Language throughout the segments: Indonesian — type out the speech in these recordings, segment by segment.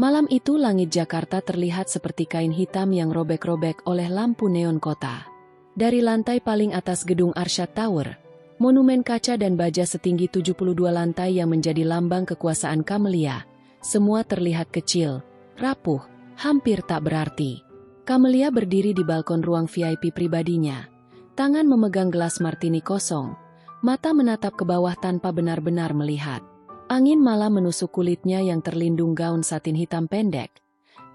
Malam itu langit Jakarta terlihat seperti kain hitam yang robek-robek oleh lampu neon kota. Dari lantai paling atas gedung Arshad Tower, monumen kaca dan baja setinggi 72 lantai yang menjadi lambang kekuasaan Camellia, semua terlihat kecil, rapuh, hampir tak berarti. Camellia berdiri di balkon ruang VIP pribadinya, tangan memegang gelas martini kosong, mata menatap ke bawah tanpa benar-benar melihat. Angin malam menusuk kulitnya yang terlindung gaun satin hitam pendek,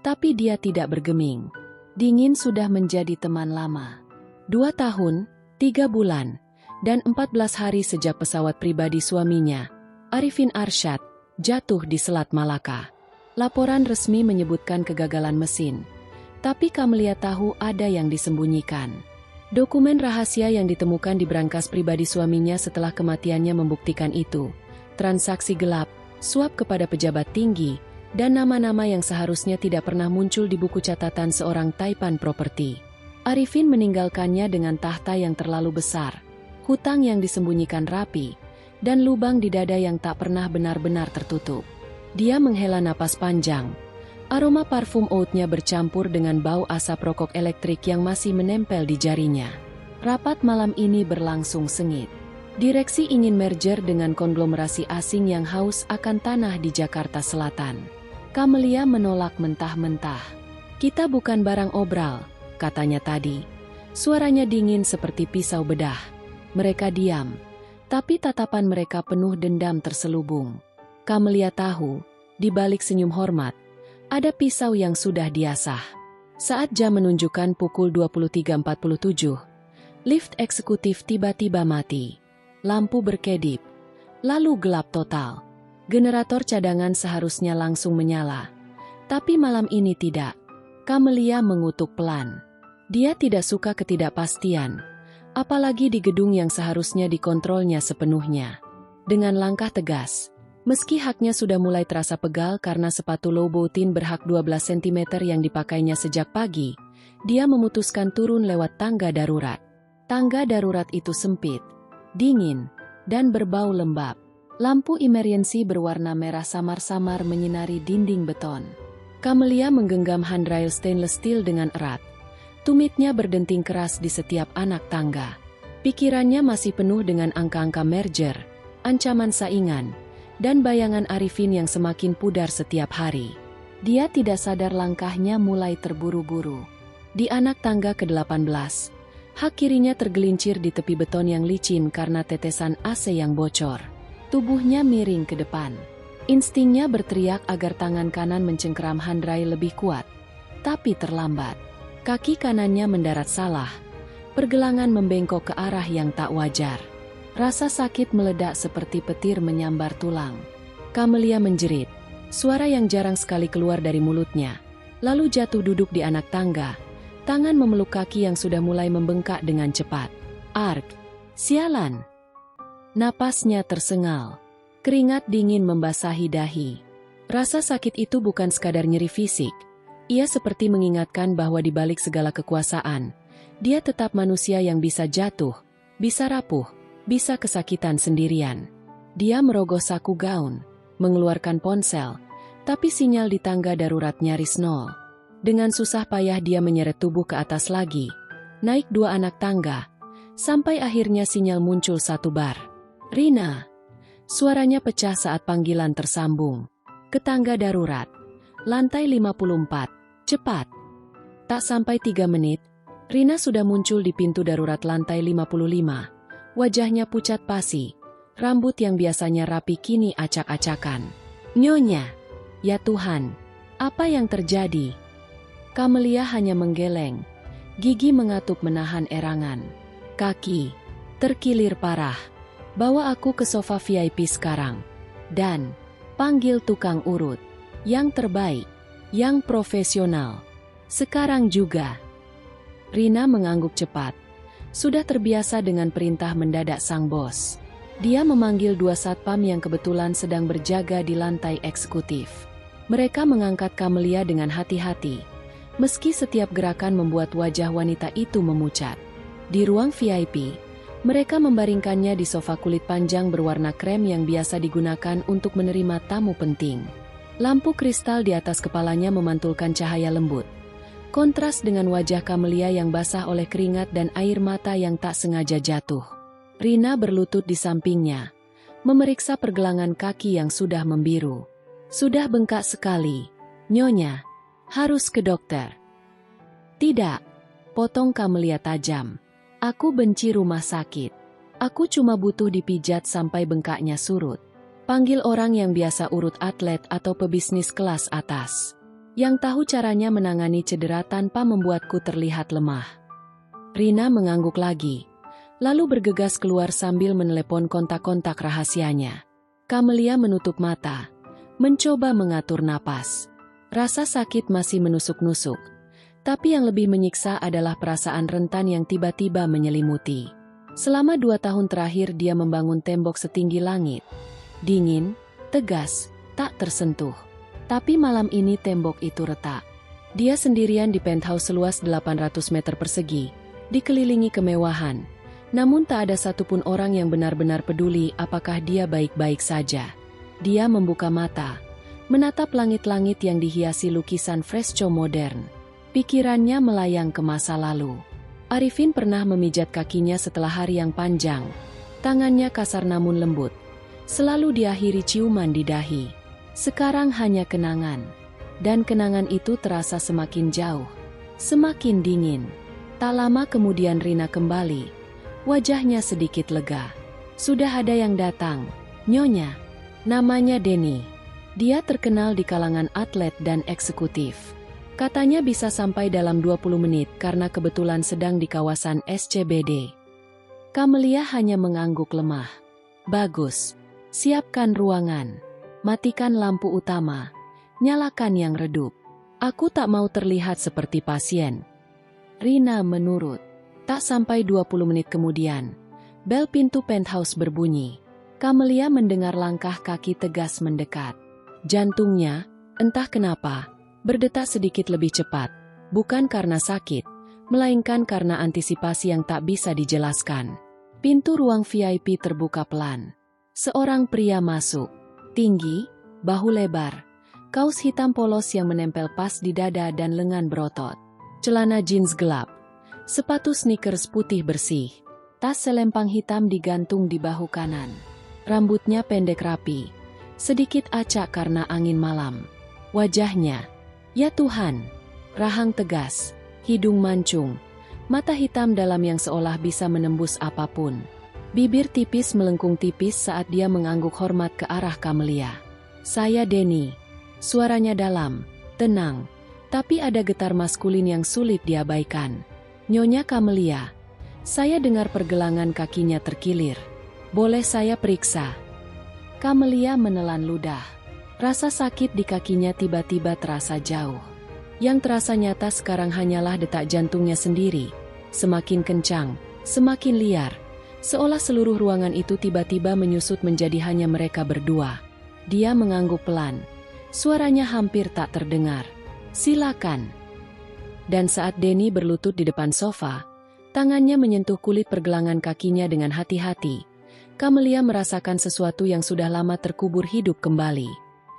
tapi dia tidak bergeming. Dingin sudah menjadi teman lama. 2 tahun, 3 bulan, dan 14 hari sejak pesawat pribadi suaminya, Arifin Arsyad, jatuh di Selat Malaka. Laporan resmi menyebutkan kegagalan mesin, tapi Camellia tahu ada yang disembunyikan. Dokumen rahasia yang ditemukan di brankas pribadi suaminya setelah kematiannya membuktikan itu. Transaksi gelap, suap kepada pejabat tinggi, dan nama-nama yang seharusnya tidak pernah muncul di buku catatan seorang Taipan Property. Arifin meninggalkannya dengan tahta yang terlalu besar, hutang yang disembunyikan rapi, dan lubang di dada yang tak pernah benar-benar tertutup. Dia menghela napas panjang. Aroma parfum oud-nya bercampur dengan bau asap rokok elektrik yang masih menempel di jarinya. Rapat malam ini berlangsung sengit. Direksi ingin merger dengan konglomerasi asing yang haus akan tanah di Jakarta Selatan. Camellia menolak mentah-mentah. "Kita bukan barang obral," katanya tadi. Suaranya dingin seperti pisau bedah. Mereka diam, tapi tatapan mereka penuh dendam terselubung. Camellia tahu, di balik senyum hormat, ada pisau yang sudah diasah. Saat jam menunjukkan pukul 23.47, lift eksekutif tiba-tiba mati. Lampu berkedip, lalu gelap total. Generator cadangan seharusnya langsung menyala, tapi malam ini tidak. Camellia mengutuk pelan. Dia tidak suka ketidakpastian, apalagi di gedung yang seharusnya dikontrolnya sepenuhnya. Dengan langkah tegas, meski haknya sudah mulai terasa pegal karena sepatu Louboutin berhak 12 cm yang dipakainya sejak pagi, dia memutuskan turun lewat tangga darurat. Tangga darurat itu sempit, dingin, dan berbau lembab. Lampu emergency berwarna merah samar-samar menyinari dinding beton. Camellia menggenggam handrail stainless steel dengan erat. Tumitnya berdenting keras di setiap anak tangga. Pikirannya masih penuh dengan angka-angka merger, ancaman saingan, dan bayangan Arifin yang semakin pudar setiap hari. Dia tidak sadar langkahnya mulai terburu-buru. Di anak tangga ke-18, hak kirinya tergelincir di tepi beton yang licin karena tetesan AC yang bocor. Tubuhnya miring ke depan. Instingnya berteriak agar tangan kanan mencengkeram handrail lebih kuat. Tapi terlambat. Kaki kanannya mendarat salah. Pergelangan membengkok ke arah yang tak wajar. Rasa sakit meledak seperti petir menyambar tulang. Camellia menjerit. Suara yang jarang sekali keluar dari mulutnya. Lalu jatuh duduk di anak tangga. Tangan memeluk kaki yang sudah mulai membengkak dengan cepat. "Ark, sialan!" Napasnya tersengal. Keringat dingin membasahi dahi. Rasa sakit itu bukan sekadar nyeri fisik. Ia seperti mengingatkan bahwa di balik segala kekuasaan, dia tetap manusia yang bisa jatuh, bisa rapuh, bisa kesakitan sendirian. Dia merogoh saku gaun, mengeluarkan ponsel, tapi sinyal di tangga darurat nyaris nol. Dengan susah payah dia menyeret tubuh ke atas lagi, naik 2 anak tangga, sampai akhirnya sinyal muncul 1 bar. "Rina!" Suaranya pecah saat panggilan tersambung. "Ke tangga darurat. Lantai 54. Cepat!" Tak sampai 3 menit, Rina sudah muncul di pintu darurat lantai 55. Wajahnya pucat pasi, rambut yang biasanya rapi kini acak-acakan. "Nyonya! Ya Tuhan, apa yang terjadi?" Camellia hanya menggeleng, gigi mengatup menahan erangan. "Kaki terkilir parah. Bawa aku ke sofa VIP sekarang. Dan panggil tukang urut. Yang terbaik, yang profesional. Sekarang juga." Rina mengangguk cepat. Sudah terbiasa dengan perintah mendadak sang bos. Dia memanggil 2 satpam yang kebetulan sedang berjaga di lantai eksekutif. Mereka mengangkat Camellia dengan hati-hati. Meski setiap gerakan membuat wajah wanita itu memucat. Di ruang VIP, mereka membaringkannya di sofa kulit panjang berwarna krem yang biasa digunakan untuk menerima tamu penting. Lampu kristal di atas kepalanya memantulkan cahaya lembut. Kontras dengan wajah Kamelia yang basah oleh keringat dan air mata yang tak sengaja jatuh. Rina berlutut di sampingnya, memeriksa pergelangan kaki yang sudah membiru. Sudah bengkak sekali, Nyonya. Harus ke dokter. Tidak, potong Kamelia tajam. Aku benci rumah sakit. Aku cuma butuh dipijat sampai bengkaknya surut. Panggil orang yang biasa urut atlet atau pebisnis kelas atas, yang tahu caranya menangani cedera tanpa membuatku terlihat lemah. Rina mengangguk lagi, lalu bergegas keluar sambil menelepon kontak-kontak rahasianya. Kamelia menutup mata, mencoba mengatur napas. Rasa sakit masih menusuk-nusuk, tapi yang lebih menyiksa adalah perasaan rentan yang tiba-tiba menyelimuti. Selama 2 tahun terakhir dia membangun tembok setinggi langit. Dingin, tegas, tak tersentuh. Tapi malam ini tembok itu retak. Dia sendirian di penthouse seluas 800 meter persegi, dikelilingi kemewahan. Namun tak ada satupun orang yang benar-benar peduli apakah dia baik-baik saja. Dia membuka mata, menatap langit-langit yang dihiasi lukisan fresco modern. Pikirannya melayang ke masa lalu. Arifin pernah memijat kakinya setelah hari yang panjang. Tangannya kasar namun lembut. Selalu diakhiri ciuman di dahi. Sekarang hanya kenangan. Dan kenangan itu terasa semakin jauh. Semakin dingin. Tak lama kemudian Rina kembali. Wajahnya sedikit lega. Sudah ada yang datang. Nyonya. Namanya Denny. Dia terkenal di kalangan atlet dan eksekutif. Katanya bisa sampai dalam 20 menit karena kebetulan sedang di kawasan SCBD. Kamelia hanya mengangguk lemah. Bagus. Siapkan ruangan. Matikan lampu utama. Nyalakan yang redup. Aku tak mau terlihat seperti pasien. Rina menurut. Tak sampai 20 menit kemudian, bel pintu penthouse berbunyi. Kamelia mendengar langkah kaki tegas mendekat. Jantungnya, entah kenapa, berdetak sedikit lebih cepat. Bukan karena sakit, melainkan karena antisipasi yang tak bisa dijelaskan. Pintu ruang VIP terbuka pelan. Seorang pria masuk. Tinggi, bahu lebar, kaos hitam polos yang menempel pas di dada dan lengan berotot. Celana jeans gelap, sepatu sneakers putih bersih, tas selempang hitam digantung di bahu kanan. Rambutnya pendek rapi, sedikit acak karena angin malam. Wajahnya, ya Tuhan, rahang tegas, hidung mancung, mata hitam dalam yang seolah bisa menembus apapun. Bibir tipis melengkung tipis saat dia mengangguk hormat ke arah Kamelia. Saya Denny. Suaranya dalam, tenang, tapi ada getar maskulin yang sulit diabaikan. Nyonya Kamelia, saya dengar pergelangan kakinya terkilir. Boleh saya periksa? Kamelia menelan ludah. Rasa sakit di kakinya tiba-tiba terasa jauh. Yang terasa nyata sekarang hanyalah detak jantungnya sendiri. Semakin kencang, semakin liar. Seolah seluruh ruangan itu tiba-tiba menyusut menjadi hanya mereka berdua. Dia mengangguk pelan. Suaranya hampir tak terdengar. Silakan. Dan saat Denny berlutut di depan sofa, tangannya menyentuh kulit pergelangan kakinya dengan hati-hati. Kamelia merasakan sesuatu yang sudah lama terkubur hidup kembali.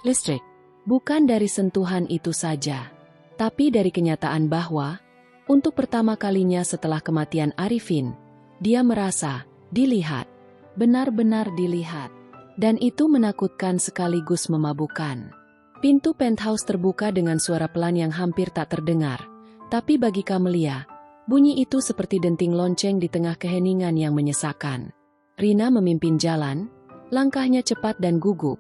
Listrik. Bukan dari sentuhan itu saja, tapi dari kenyataan bahwa, untuk pertama kalinya setelah kematian Arifin, dia merasa dilihat, benar-benar dilihat. Dan itu menakutkan sekaligus memabukkan. Pintu penthouse terbuka dengan suara pelan yang hampir tak terdengar. Tapi bagi Kamelia, bunyi itu seperti denting lonceng di tengah keheningan yang menyesakan. Rina memimpin jalan, langkahnya cepat dan gugup,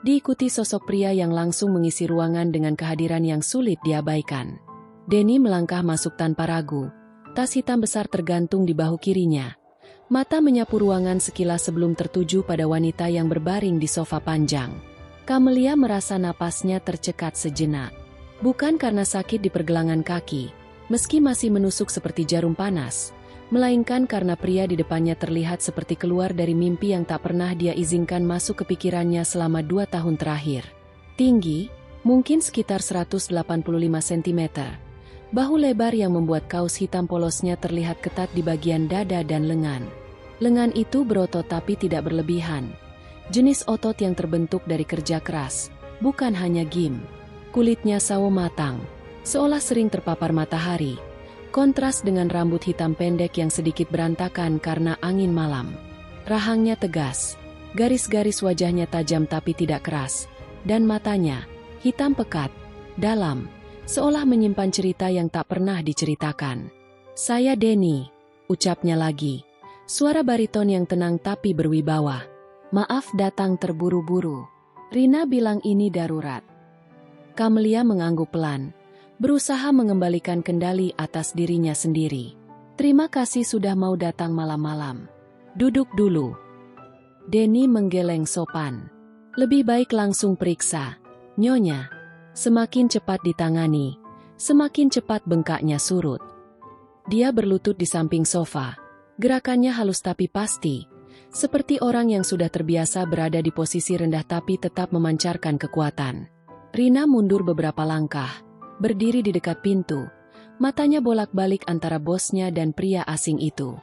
diikuti sosok pria yang langsung mengisi ruangan dengan kehadiran yang sulit diabaikan. Denny melangkah masuk tanpa ragu, tas hitam besar tergantung di bahu kirinya. Mata menyapu ruangan sekilas sebelum tertuju pada wanita yang berbaring di sofa panjang. Kamelia merasa napasnya tercekat sejenak. Bukan karena sakit di pergelangan kaki, meski masih menusuk seperti jarum panas, melainkan karena pria di depannya terlihat seperti keluar dari mimpi yang tak pernah dia izinkan masuk ke pikirannya selama 2 tahun terakhir. Tinggi, mungkin sekitar 185 cm. Bahu lebar yang membuat kaos hitam polosnya terlihat ketat di bagian dada dan lengan. Lengan itu berotot tapi tidak berlebihan. Jenis otot yang terbentuk dari kerja keras, bukan hanya Gim. Kulitnya sawo matang, seolah sering terpapar matahari. Kontras dengan rambut hitam pendek yang sedikit berantakan karena angin malam. Rahangnya tegas, garis-garis wajahnya tajam tapi tidak keras. Dan matanya, hitam pekat, dalam, seolah menyimpan cerita yang tak pernah diceritakan. "Saya Denny," ucapnya lagi. Suara bariton yang tenang tapi berwibawa. "Maaf datang terburu-buru. Rina bilang ini darurat." Camelia mengangguk pelan, berusaha mengembalikan kendali atas dirinya sendiri. "Terima kasih sudah mau datang malam-malam. Duduk dulu." Denny menggeleng sopan. "Lebih baik langsung periksa, Nyonya." Semakin cepat ditangani, semakin cepat bengkaknya surut. Dia berlutut di samping sofa. Gerakannya halus tapi pasti, seperti orang yang sudah terbiasa berada di posisi rendah tapi tetap memancarkan kekuatan. Rina mundur beberapa langkah, berdiri di dekat pintu, matanya bolak-balik antara bosnya dan pria asing itu.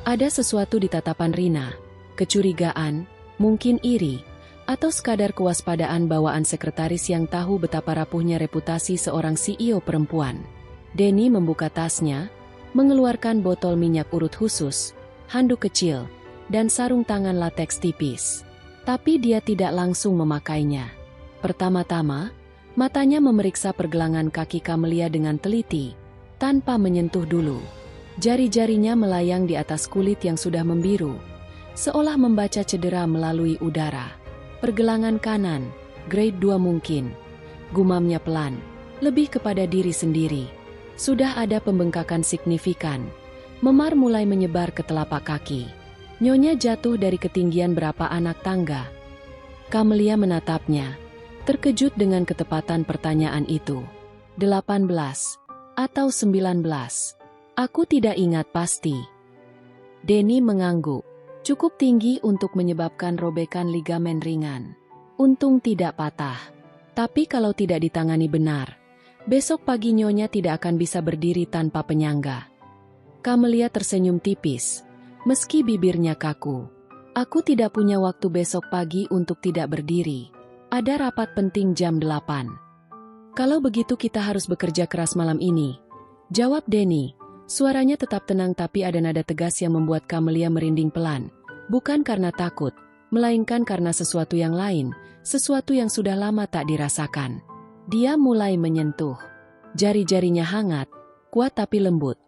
Ada sesuatu di tatapan Rina, kecurigaan, mungkin iri, atau sekadar kewaspadaan bawaan sekretaris yang tahu betapa rapuhnya reputasi seorang CEO perempuan. Denny membuka tasnya, mengeluarkan botol minyak urut khusus, handuk kecil, dan sarung tangan lateks tipis. Tapi dia tidak langsung memakainya. Pertama-tama, matanya memeriksa pergelangan kaki Camelia dengan teliti, tanpa menyentuh dulu. Jari-jarinya melayang di atas kulit yang sudah membiru, seolah membaca cedera melalui udara. "Pergelangan kanan, grade 2 mungkin," gumamnya pelan, lebih kepada diri sendiri. Sudah ada pembengkakan signifikan. Memar mulai menyebar ke telapak kaki. "Nyonya jatuh dari ketinggian berapa anak tangga?" Camelia menatapnya, terkejut dengan ketepatan pertanyaan itu. 18 atau 19. "Aku tidak ingat pasti." Denny mengangguk. "Cukup tinggi untuk menyebabkan robekan ligamen ringan. Untung tidak patah. Tapi kalau tidak ditangani benar, besok pagi Nyonya tidak akan bisa berdiri tanpa penyangga." Camelia tersenyum tipis, meski bibirnya kaku. "Aku tidak punya waktu besok pagi untuk tidak berdiri. Ada rapat penting jam 8. "Kalau begitu kita harus bekerja keras malam ini," jawab Denny. Suaranya tetap tenang tapi ada nada tegas yang membuat Camelia merinding pelan. Bukan karena takut, melainkan karena sesuatu yang lain, sesuatu yang sudah lama tak dirasakan. Dia mulai menyentuh. Jari-jarinya hangat, kuat tapi lembut.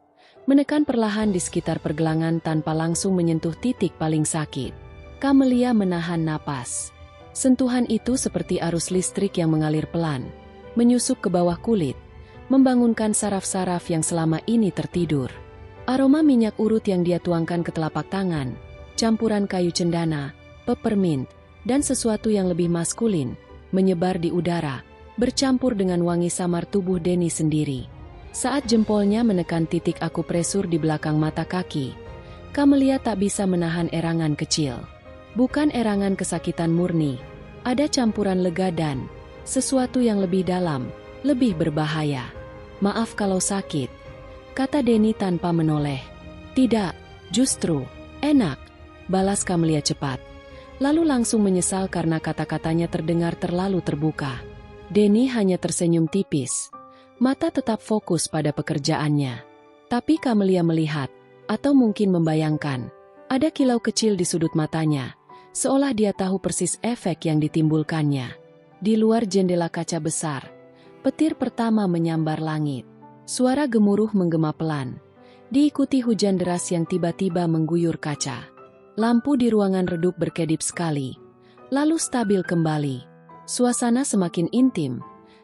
Menekan perlahan di sekitar pergelangan tanpa langsung menyentuh titik paling sakit. Camelia menahan napas. Sentuhan itu seperti arus listrik yang mengalir pelan, menyusup ke bawah kulit, membangunkan saraf-saraf yang selama ini tertidur. Aroma minyak urut yang dia tuangkan ke telapak tangan, campuran kayu cendana, peppermint, dan sesuatu yang lebih maskulin, menyebar di udara, bercampur dengan wangi samar tubuh Denny sendiri. Saat jempolnya menekan titik akupresur di belakang mata kaki, Camelia tak bisa menahan erangan kecil. Bukan erangan kesakitan murni, ada campuran lega dan sesuatu yang lebih dalam, lebih berbahaya. "Maaf kalau sakit," kata Denny tanpa menoleh. "Tidak, justru enak," balas Camelia cepat. Lalu langsung menyesal karena kata-katanya terdengar terlalu terbuka. Denny hanya tersenyum tipis. Mata tetap fokus pada pekerjaannya. Tapi Camelia melihat, atau mungkin membayangkan, ada kilau kecil di sudut matanya, seolah dia tahu persis efek yang ditimbulkannya. Di luar jendela kaca besar, petir pertama menyambar langit. Suara gemuruh menggema pelan, diikuti hujan deras yang tiba-tiba mengguyur kaca. Lampu di ruangan redup berkedip sekali, lalu stabil kembali. Suasana semakin intim,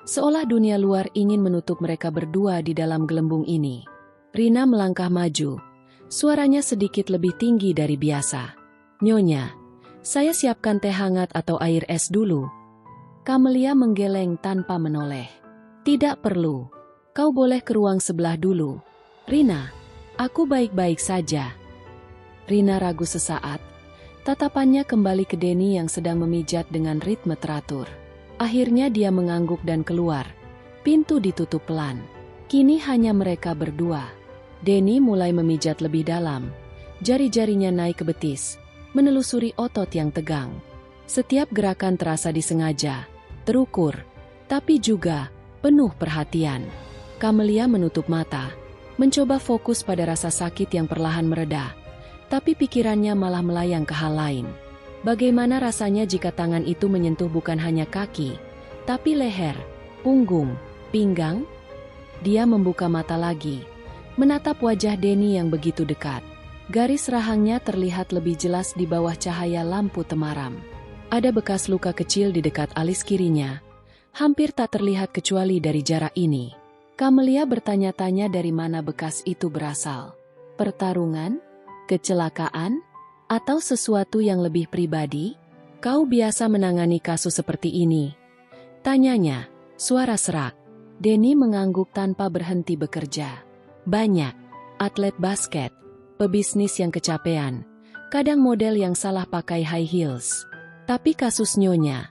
seolah dunia luar ingin menutup mereka berdua di dalam gelembung ini. Rina melangkah maju, suaranya sedikit lebih tinggi dari biasa. "Nyonya, saya siapkan teh hangat atau air es dulu." Camelia menggeleng tanpa menoleh. "Tidak perlu. Kau boleh ke ruang sebelah dulu. Rina, aku baik-baik saja." Rina ragu sesaat. Tatapannya kembali ke Denny yang sedang memijat dengan ritme teratur. Akhirnya dia mengangguk dan keluar. Pintu ditutup pelan. Kini hanya mereka berdua. Denny mulai memijat lebih dalam. Jari-jarinya naik ke betis, menelusuri otot yang tegang. Setiap gerakan terasa disengaja, terukur, tapi juga penuh perhatian. Kamelia menutup mata, mencoba fokus pada rasa sakit yang perlahan mereda, tapi pikirannya malah melayang ke hal lain. Bagaimana rasanya jika tangan itu menyentuh bukan hanya kaki, tapi leher, punggung, pinggang? Dia membuka mata lagi, menatap wajah Denny yang begitu dekat. Garis rahangnya terlihat lebih jelas di bawah cahaya lampu temaram. Ada bekas luka kecil di dekat alis kirinya, hampir tak terlihat kecuali dari jarak ini. Kamelia bertanya-tanya dari mana bekas itu berasal. Pertarungan? Kecelakaan? Atau sesuatu yang lebih pribadi? Kau biasa menangani kasus seperti ini? Tanyanya, suara serak. Denny mengangguk tanpa berhenti bekerja. Banyak. Atlet basket, pebisnis yang kecapean, kadang model yang salah pakai high heels. Tapi kasus Nyonya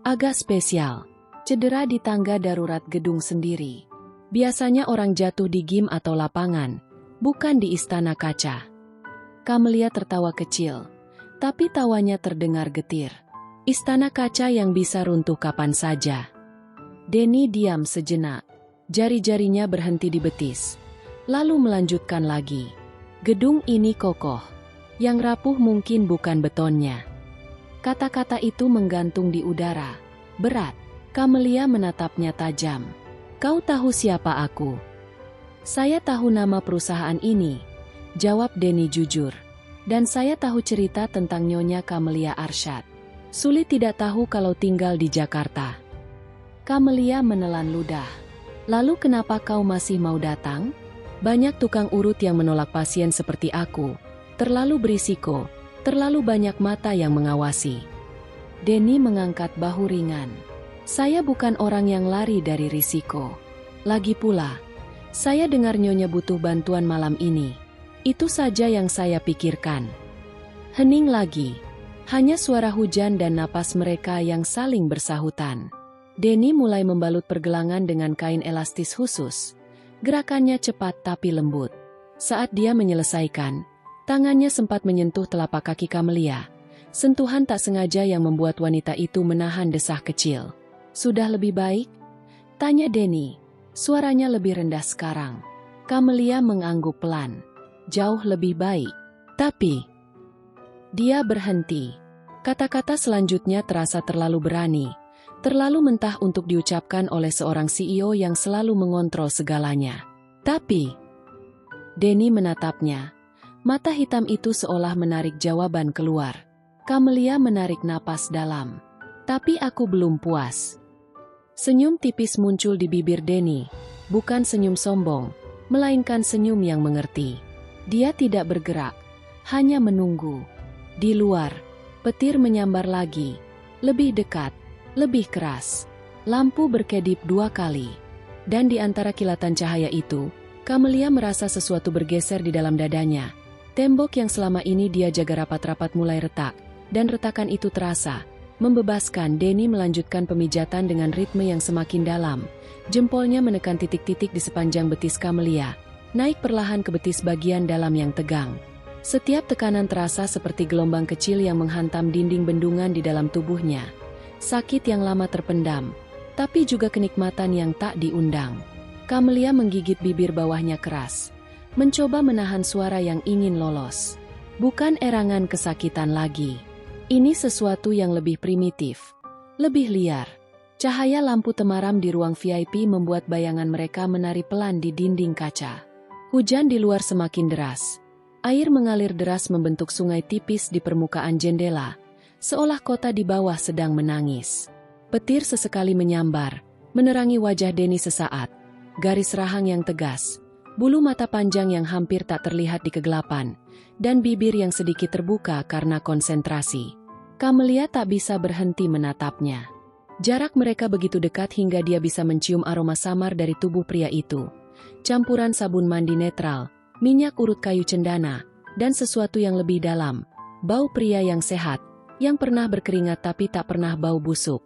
agak spesial. Cedera di tangga darurat gedung sendiri. Biasanya orang jatuh di gym atau lapangan, bukan di istana kaca. Kamelia tertawa kecil, tapi tawanya terdengar getir. Istana kaca yang bisa runtuh kapan saja. Denny diam sejenak, jari-jarinya berhenti di betis, lalu melanjutkan lagi. Gedung ini kokoh, yang rapuh mungkin bukan betonnya. Kata-kata itu menggantung di udara, berat. Kamelia menatapnya tajam. Kau tahu siapa aku? Saya tahu nama perusahaan ini, jawab Denny jujur. Dan saya tahu cerita tentang Nyonya Kamelia Arsyad. Sulit tidak tahu kalau tinggal di Jakarta. Kamelia menelan ludah. Lalu kenapa kau masih mau datang? Banyak tukang urut yang menolak pasien seperti aku. Terlalu berisiko, terlalu banyak mata yang mengawasi. Denny mengangkat bahu ringan. Saya bukan orang yang lari dari risiko. Lagi pula, saya dengar Nyonya butuh bantuan malam ini. Itu saja yang saya pikirkan. Hening lagi. Hanya suara hujan dan napas mereka yang saling bersahutan. Denny mulai membalut pergelangan dengan kain elastis khusus. Gerakannya cepat tapi lembut. Saat dia menyelesaikan, tangannya sempat menyentuh telapak kaki Kamelia. Sentuhan tak sengaja yang membuat wanita itu menahan desah kecil. Sudah lebih baik? Tanya Denny. Suaranya lebih rendah sekarang. Kamelia mengangguk pelan. Jauh lebih baik. Tapi dia berhenti. Kata-kata selanjutnya terasa terlalu berani, terlalu mentah untuk diucapkan oleh seorang CEO yang selalu mengontrol segalanya. Tapi Denny menatapnya. Mata hitam itu seolah menarik jawaban keluar. Kamelia menarik napas dalam. Tapi aku belum puas. Senyum tipis muncul di bibir Denny. Bukan senyum sombong, melainkan senyum yang mengerti. Dia tidak bergerak, hanya menunggu. Di luar, petir menyambar lagi, lebih dekat, lebih keras. Lampu berkedip 2 kali. Dan di antara kilatan cahaya itu, Kamelia merasa sesuatu bergeser di dalam dadanya. Tembok yang selama ini dia jaga rapat-rapat mulai retak, dan retakan itu terasa, membebaskan. Denny melanjutkan pemijatan dengan ritme yang semakin dalam. Jempolnya menekan titik-titik di sepanjang betis Kamelia. Naik perlahan ke betis bagian dalam yang tegang. Setiap tekanan terasa seperti gelombang kecil yang menghantam dinding bendungan di dalam tubuhnya. Sakit yang lama terpendam, tapi juga kenikmatan yang tak diundang. Kamelia menggigit bibir bawahnya keras, mencoba menahan suara yang ingin lolos. Bukan erangan kesakitan lagi. Ini sesuatu yang lebih primitif, lebih liar. Cahaya lampu temaram di ruang VIP membuat bayangan mereka menari pelan di dinding kaca. Hujan di luar semakin deras. Air mengalir deras membentuk sungai tipis di permukaan jendela, seolah kota di bawah sedang menangis. Petir sesekali menyambar, menerangi wajah Denny sesaat. Garis rahang yang tegas, bulu mata panjang yang hampir tak terlihat di kegelapan, dan bibir yang sedikit terbuka karena konsentrasi. Kamelia tak bisa berhenti menatapnya. Jarak mereka begitu dekat hingga dia bisa mencium aroma samar dari tubuh pria itu. Campuran sabun mandi netral, minyak urut kayu cendana, dan sesuatu yang lebih dalam. Bau pria yang sehat, yang pernah berkeringat tapi tak pernah bau busuk.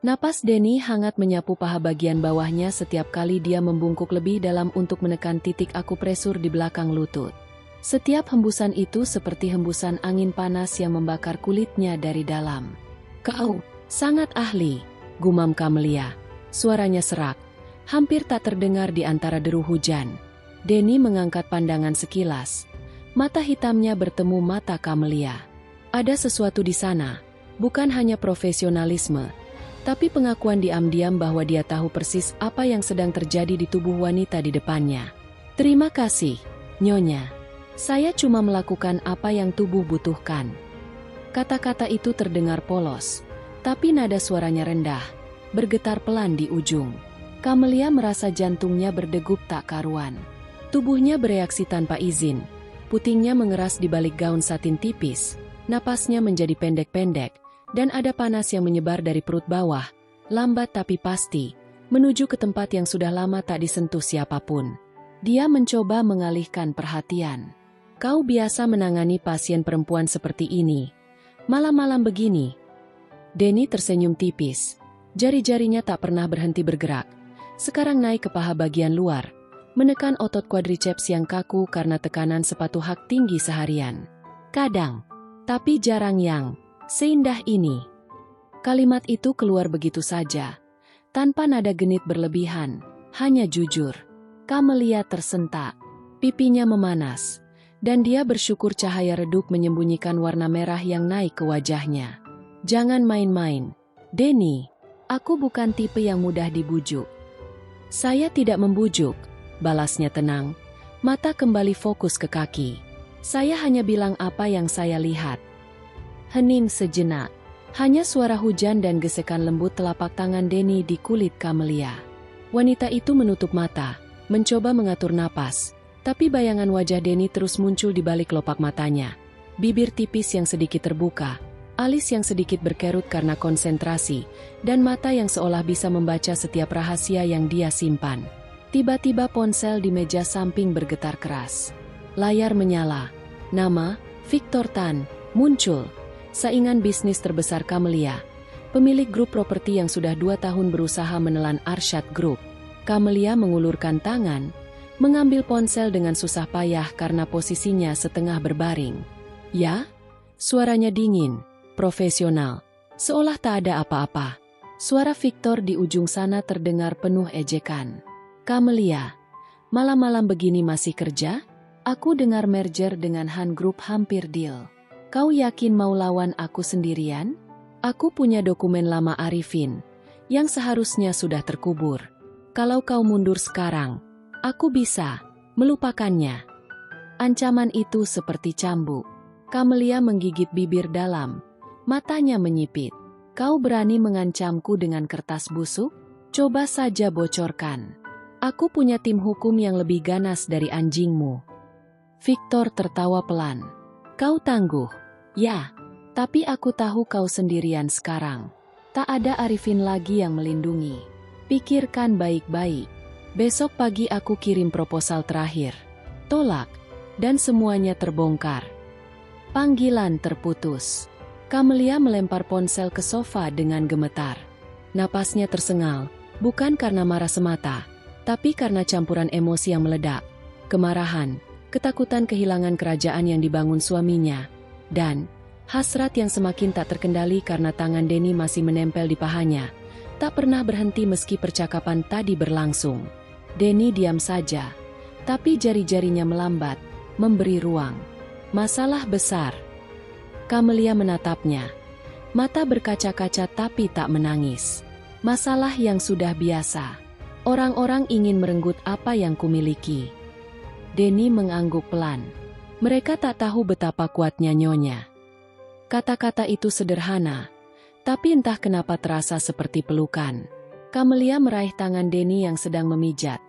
Napas Denny hangat menyapu paha bagian bawahnya setiap kali dia membungkuk lebih dalam untuk menekan titik akupresur di belakang lutut. Setiap hembusan itu seperti hembusan angin panas yang membakar kulitnya dari dalam. Kau sangat ahli, gumam Kamelia. Suaranya serak, hampir tak terdengar di antara deru hujan. Denny mengangkat pandangan sekilas. Mata hitamnya bertemu mata Kamelia. Ada sesuatu di sana, bukan hanya profesionalisme, tapi pengakuan diam-diam bahwa dia tahu persis apa yang sedang terjadi di tubuh wanita di depannya. Terima kasih, Nyonya. Saya cuma melakukan apa yang tubuh butuhkan. Kata-kata itu terdengar polos, tapi nada suaranya rendah, bergetar pelan di ujung. Kamelia merasa jantungnya berdegup tak karuan. Tubuhnya bereaksi tanpa izin. Putingnya mengeras di balik gaun satin tipis, napasnya menjadi pendek-pendek, dan ada panas yang menyebar dari perut bawah, lambat tapi pasti, menuju ke tempat yang sudah lama tak disentuh siapapun. Dia mencoba mengalihkan perhatian. Kau biasa menangani pasien perempuan seperti ini. Malam-malam begini. Denny tersenyum tipis. Jari-jarinya tak pernah berhenti bergerak. Sekarang naik ke paha bagian luar, menekan otot quadriceps yang kaku karena tekanan sepatu hak tinggi seharian. Kadang, tapi jarang yang seindah ini. Kalimat itu keluar begitu saja, tanpa nada genit berlebihan, hanya jujur. Kamelia tersentak, pipinya memanas, dan dia bersyukur cahaya redup menyembunyikan warna merah yang naik ke wajahnya. Jangan main-main, Denny. Aku bukan tipe yang mudah dibujuk. Saya tidak membujuk, balasnya tenang. Mata kembali fokus ke kaki. Saya hanya bilang apa yang saya lihat. Hening sejenak. Hanya suara hujan dan gesekan lembut telapak tangan Denny di kulit Kamelia. Wanita itu menutup mata, mencoba mengatur napas, tapi bayangan wajah Denny terus muncul di balik kelopak matanya. Bibir tipis yang sedikit terbuka, alis yang sedikit berkerut karena konsentrasi, dan mata yang seolah bisa membaca setiap rahasia yang dia simpan. Tiba-tiba ponsel di meja samping bergetar keras. Layar menyala. Nama, Victor Tan, muncul. Saingan bisnis terbesar Kamelia. Pemilik grup properti yang sudah 2 tahun berusaha menelan Arsyad Group. Kamelia mengulurkan tangan, mengambil ponsel dengan susah payah karena posisinya setengah berbaring. Ya? Suaranya dingin, profesional, seolah tak ada apa-apa. Suara Victor di ujung sana terdengar penuh ejekan. Kamelia, malam-malam begini masih kerja? Aku dengar merger dengan Han Group hampir deal. Kau yakin mau lawan aku sendirian? Aku punya dokumen lama Arifin, yang seharusnya sudah terkubur. Kalau kau mundur sekarang, aku bisa melupakannya. Ancaman itu seperti cambuk. Kamelia menggigit bibir dalam, matanya menyipit. Kau berani mengancamku dengan kertas busuk? Coba saja bocorkan. Aku punya tim hukum yang lebih ganas dari anjingmu. Victor tertawa pelan. Kau tangguh. Ya, tapi aku tahu kau sendirian sekarang. Tak ada Arifin lagi yang melindungi. Pikirkan baik-baik. Besok pagi aku kirim proposal terakhir. Tolak, dan semuanya terbongkar. Panggilan terputus. Kamelia melempar ponsel ke sofa dengan gemetar. Napasnya tersengal, bukan karena marah semata, tapi karena campuran emosi yang meledak. Kemarahan, ketakutan kehilangan kerajaan yang dibangun suaminya, dan hasrat yang semakin tak terkendali karena tangan Denny masih menempel di pahanya. Tak pernah berhenti meski percakapan tadi berlangsung. Denny diam saja, tapi jari-jarinya melambat, memberi ruang. Masalah besar. Kamelia menatapnya. Mata berkaca-kaca tapi tak menangis. Masalah yang sudah biasa. Orang-orang ingin merenggut apa yang kumiliki. Denny mengangguk pelan. Mereka tak tahu betapa kuatnya Nyonya. Kata-kata itu sederhana, tapi entah kenapa terasa seperti pelukan. Kamelia meraih tangan Denny yang sedang memijat,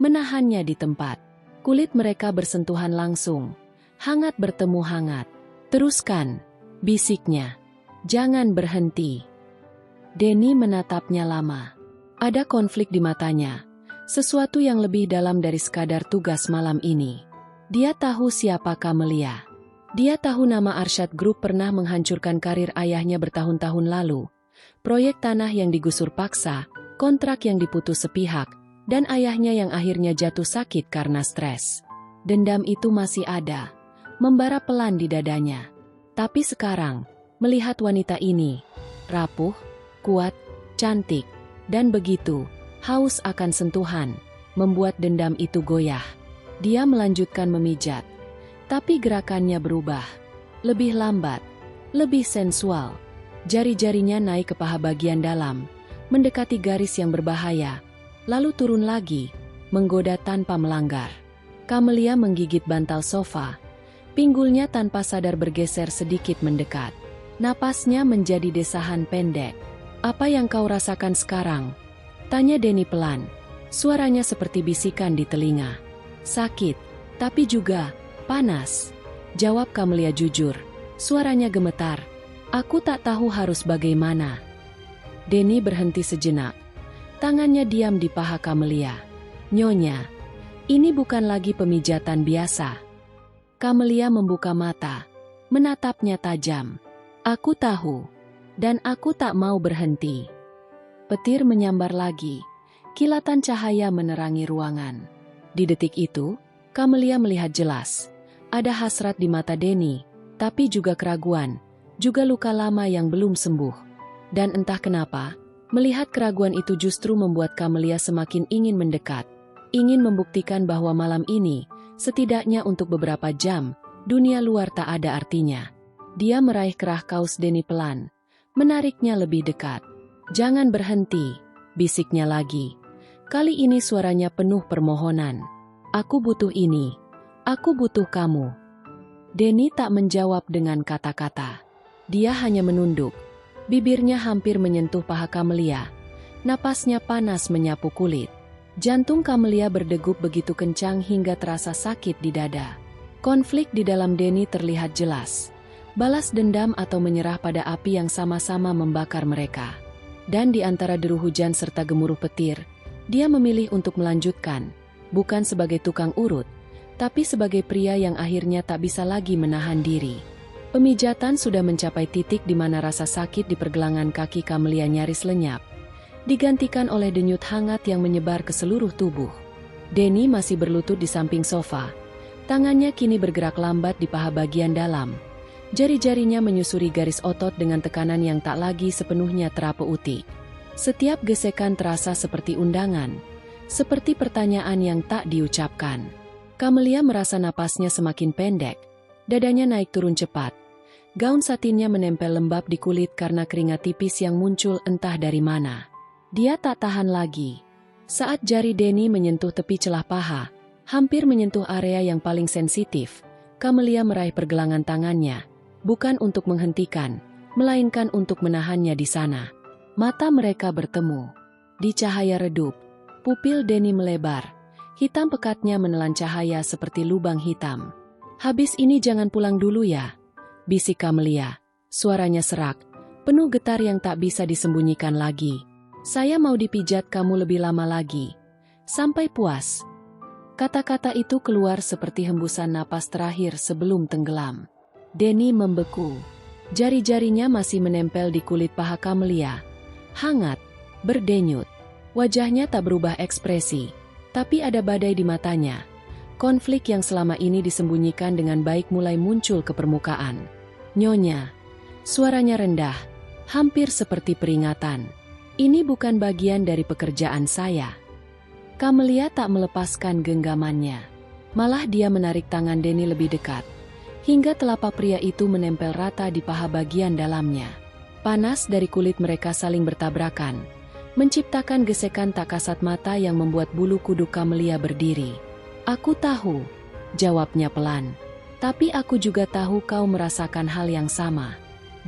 menahannya di tempat. Kulit mereka bersentuhan langsung, hangat bertemu hangat. Teruskan, bisiknya. Jangan berhenti. Denny menatapnya lama. Ada konflik di matanya, sesuatu yang lebih dalam dari sekadar tugas malam ini. Dia tahu siapa Kamelia. Dia tahu nama Arsyad Group pernah menghancurkan karir ayahnya bertahun-tahun lalu. Proyek tanah yang digusur paksa, kontrak yang diputus sepihak, dan ayahnya yang akhirnya jatuh sakit karena stres. Dendam itu masih ada, membara pelan di dadanya. Tapi sekarang, melihat wanita ini, rapuh, kuat, cantik, dan begitu haus akan sentuhan, membuat dendam itu goyah. Dia melanjutkan memijat, tapi gerakannya berubah. Lebih lambat, lebih sensual. Jari-jarinya naik ke paha bagian dalam, mendekati garis yang berbahaya, lalu turun lagi, menggoda tanpa melanggar. Kamelia menggigit bantal sofa, pinggulnya tanpa sadar bergeser sedikit mendekat. Napasnya menjadi desahan pendek. "Apa yang kau rasakan sekarang?" tanya Denny pelan. Suaranya seperti bisikan di telinga. "Sakit, tapi juga panas," jawab Kamelia jujur. Suaranya gemetar. "Aku tak tahu harus bagaimana." Denny berhenti sejenak. Tangannya diam di paha Kamelia. "Nyonya, ini bukan lagi pemijatan biasa." Kamelia membuka mata, menatapnya tajam. "Aku tahu, dan aku tak mau berhenti." Petir menyambar lagi. Kilatan cahaya menerangi ruangan. Di detik itu, Kamelia melihat jelas. Ada hasrat di mata Denny, tapi juga keraguan, juga luka lama yang belum sembuh. Dan entah kenapa, melihat keraguan itu justru membuat Kamelia semakin ingin mendekat. Ingin membuktikan bahwa malam ini, setidaknya untuk beberapa jam, dunia luar tak ada artinya. Dia meraih kerah kaus Denny pelan, menariknya lebih dekat. "Jangan berhenti," bisiknya lagi. Kali ini suaranya penuh permohonan. "Aku butuh ini. Aku butuh kamu." Denny tak menjawab dengan kata-kata. Dia hanya menunduk. Bibirnya hampir menyentuh paha Kamelia. Napasnya panas menyapu kulit. Jantung Kamelia berdegup begitu kencang hingga terasa sakit di dada. Konflik di dalam Denny terlihat jelas. Balas dendam atau menyerah pada api yang sama-sama membakar mereka. Dan di antara deru hujan serta gemuruh petir, dia memilih untuk melanjutkan, bukan sebagai tukang urut, tapi sebagai pria yang akhirnya tak bisa lagi menahan diri. Pemijatan sudah mencapai titik di mana rasa sakit di pergelangan kaki Kamelia nyaris lenyap, digantikan oleh denyut hangat yang menyebar ke seluruh tubuh. Denny masih berlutut di samping sofa. Tangannya kini bergerak lambat di paha bagian dalam. Jari-jarinya menyusuri garis otot dengan tekanan yang tak lagi sepenuhnya terapeutik. Setiap gesekan terasa seperti undangan, seperti pertanyaan yang tak diucapkan. Kamelia merasa napasnya semakin pendek, dadanya naik turun cepat. Gaun satinnya menempel lembab di kulit karena keringat tipis yang muncul entah dari mana. Dia tak tahan lagi. Saat jari Denny menyentuh tepi celah paha, hampir menyentuh area yang paling sensitif, Kamelia meraih pergelangan tangannya. Bukan untuk menghentikan, melainkan untuk menahannya di sana. Mata mereka bertemu. Di cahaya redup, pupil Denny melebar. Hitam pekatnya menelan cahaya seperti lubang hitam. "Habis ini jangan pulang dulu ya," bisik Kamelia. Suaranya serak, penuh getar yang tak bisa disembunyikan lagi. "Saya mau dipijat kamu lebih lama lagi. Sampai puas." Kata-kata itu keluar seperti hembusan napas terakhir sebelum tenggelam. Denny membeku. Jari-jarinya masih menempel di kulit paha Kamelia. Hangat, berdenyut. Wajahnya tak berubah ekspresi, tapi ada badai di matanya. Konflik yang selama ini disembunyikan dengan baik mulai muncul ke permukaan. "Nyonya," suaranya rendah, hampir seperti peringatan. "Ini bukan bagian dari pekerjaan saya." Kamelia tak melepaskan genggamannya. Malah dia menarik tangan Denny lebih dekat, hingga telapak pria itu menempel rata di paha bagian dalamnya. Panas dari kulit mereka saling bertabrakan, menciptakan gesekan tak kasat mata yang membuat bulu kuduk Kamelia berdiri. "Aku tahu," jawabnya pelan. "Tapi aku juga tahu kau merasakan hal yang sama.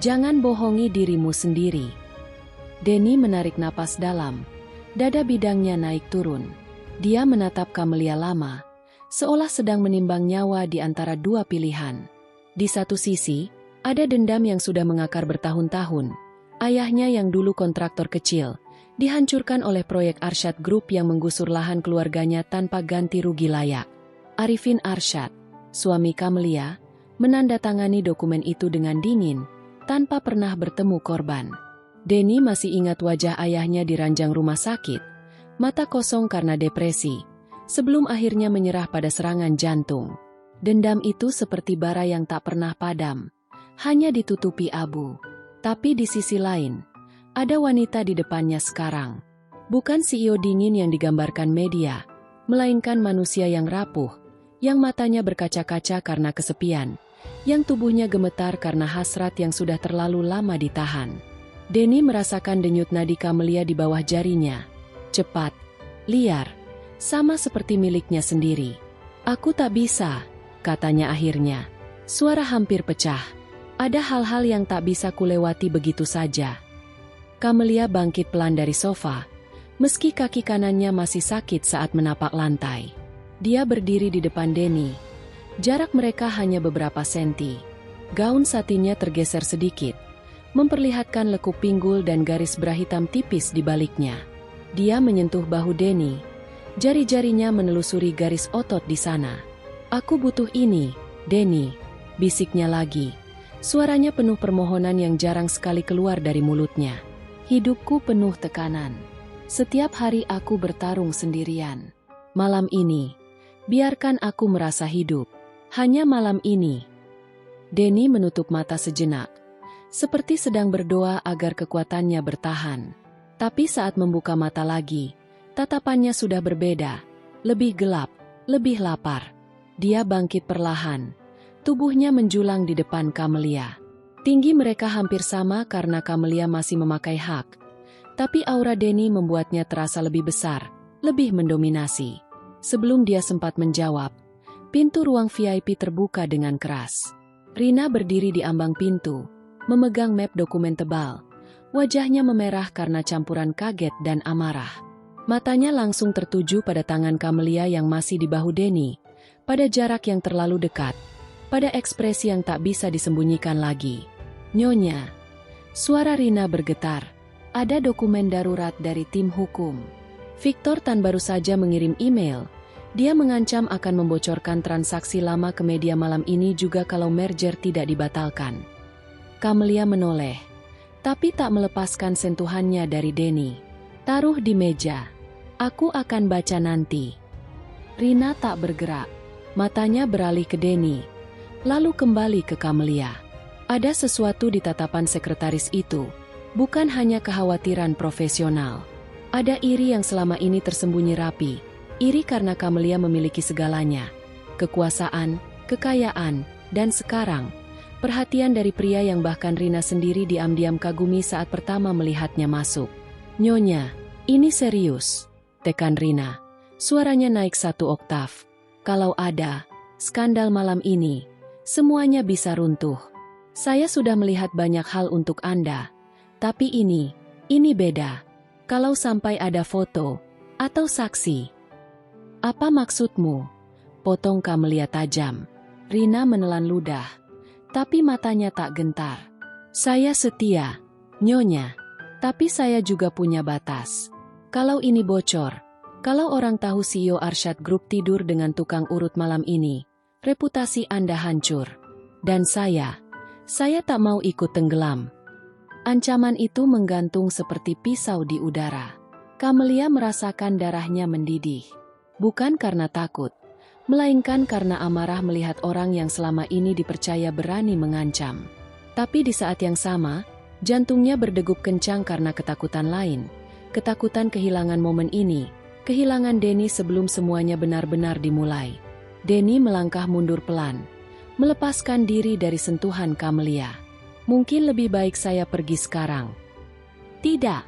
Jangan bohongi dirimu sendiri." Denny menarik napas dalam. Dada bidangnya naik turun. Dia menatap Kamelia lama, seolah sedang menimbang nyawa di antara dua pilihan. Di satu sisi, ada dendam yang sudah mengakar bertahun-tahun. Ayahnya yang dulu kontraktor kecil, dihancurkan oleh proyek Arsyad Group yang menggusur lahan keluarganya tanpa ganti rugi layak. Arifin Arsyad, suami Kamelia, menandatangani dokumen itu dengan dingin, tanpa pernah bertemu korban. Denny masih ingat wajah ayahnya di ranjang rumah sakit, mata kosong karena depresi, sebelum akhirnya menyerah pada serangan jantung. Dendam itu seperti bara yang tak pernah padam, hanya ditutupi abu. Tapi di sisi lain, Ada wanita di depannya sekarang. Bukan CEO dingin yang digambarkan media, melainkan manusia yang rapuh, yang matanya berkaca-kaca karena kesepian, yang tubuhnya gemetar karena hasrat yang sudah terlalu lama ditahan. Denny merasakan denyut nadi Kamelia di bawah jarinya. Cepat, liar, sama seperti miliknya sendiri. Aku tak bisa, katanya akhirnya. Suara hampir pecah. Ada hal-hal yang tak bisa kulewati begitu saja. Kamelia bangkit pelan dari sofa, meski kaki kanannya masih sakit saat menapak lantai. Dia berdiri di depan Denny. Jarak mereka hanya beberapa senti. Gaun satinnya tergeser sedikit, memperlihatkan lekuk pinggul dan garis bra hitam tipis di baliknya. Dia menyentuh bahu Denny. Jari-jarinya menelusuri garis otot di sana. Aku butuh ini, Denny, bisiknya lagi. Suaranya penuh permohonan yang jarang sekali keluar dari mulutnya. Hidupku penuh tekanan. Setiap hari aku bertarung sendirian. Malam ini, biarkan aku merasa hidup. Hanya malam ini. Denny menutup mata sejenak, seperti sedang berdoa agar kekuatannya bertahan. Tapi saat membuka mata lagi, tatapannya sudah berbeda, lebih gelap, lebih lapar. Dia bangkit perlahan, tubuhnya menjulang di depan Kamelia. Tinggi mereka hampir sama karena Kamelia masih memakai hak. Tapi aura Denny membuatnya terasa lebih besar, lebih mendominasi. Sebelum dia sempat menjawab, pintu ruang VIP terbuka dengan keras. Rina berdiri di ambang pintu, memegang map dokumen tebal. Wajahnya memerah karena campuran kaget dan amarah. Matanya langsung tertuju pada tangan Kamelia yang masih di bahu Denny, pada jarak yang terlalu dekat, pada ekspresi yang tak bisa disembunyikan lagi. Nyonya, suara Rina bergetar. Ada dokumen darurat dari tim hukum. Victor Tan baru saja mengirim email. Dia mengancam akan membocorkan transaksi lama ke media malam ini juga kalau merger tidak dibatalkan. Kamelia menoleh, tapi tak melepaskan sentuhannya dari Denny. Taruh di meja. Aku akan baca nanti. Rina tak bergerak. Matanya beralih ke Denny, lalu kembali ke Kamelia. Ada sesuatu di tatapan sekretaris itu, bukan hanya kekhawatiran profesional. Ada iri yang selama ini tersembunyi rapi, iri karena Kamelia memiliki segalanya, kekuasaan, kekayaan, dan sekarang, perhatian dari pria yang bahkan Rina sendiri diam-diam kagumi saat pertama melihatnya masuk. Nyonya, ini serius, tekan Rina. Suaranya naik 1 oktav. Kalau ada skandal malam ini, semuanya bisa runtuh. Saya sudah melihat banyak hal untuk Anda, tapi ini beda. Kalau sampai ada foto atau saksi. Apa maksudmu? Potong Kamelia tajam. Rina menelan ludah, tapi matanya tak gentar. Saya setia, Nyonya, tapi saya juga punya batas. Kalau ini bocor, kalau orang tahu CEO Arsyad Group tidur dengan tukang urut malam ini, reputasi Anda hancur. Dan saya tak mau ikut tenggelam. Ancaman itu menggantung seperti pisau di udara. Kamelia merasakan darahnya mendidih. Bukan karena takut, melainkan karena amarah melihat orang yang selama ini dipercaya berani mengancam. Tapi di saat yang sama, jantungnya berdegup kencang karena ketakutan lain. Ketakutan kehilangan momen ini, kehilangan Denny sebelum semuanya benar-benar dimulai. Denny melangkah mundur pelan, melepaskan diri dari sentuhan Kamelia. Mungkin lebih baik saya pergi sekarang. Tidak.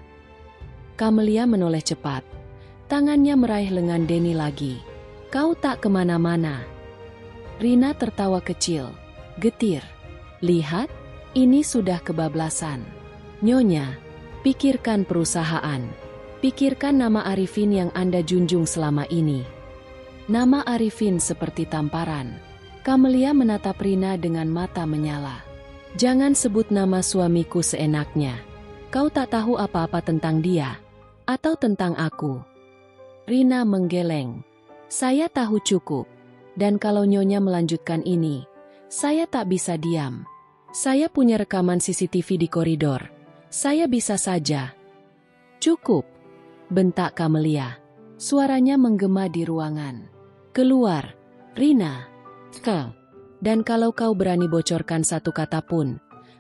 Kamelia menoleh cepat. Tangannya meraih lengan Denny lagi. Kau tak kemana-mana. Rina tertawa kecil, getir. Lihat, ini sudah kebablasan. Nyonya, pikirkan perusahaan. Pikirkan nama Arifin yang Anda junjung selama ini. Nama Arifin seperti tamparan. Kamelia menatap Rina dengan mata menyala. Jangan sebut nama suamiku seenaknya. Kau tak tahu apa-apa tentang dia, atau tentang aku. Rina menggeleng. Saya tahu cukup. Dan kalau Nyonya melanjutkan ini, saya tak bisa diam. Saya punya rekaman CCTV di koridor. Saya bisa saja. Cukup, bentak Kamelia. Suaranya menggema di ruangan. Keluar, Rina. Dan kalau kau berani bocorkan satu kata pun,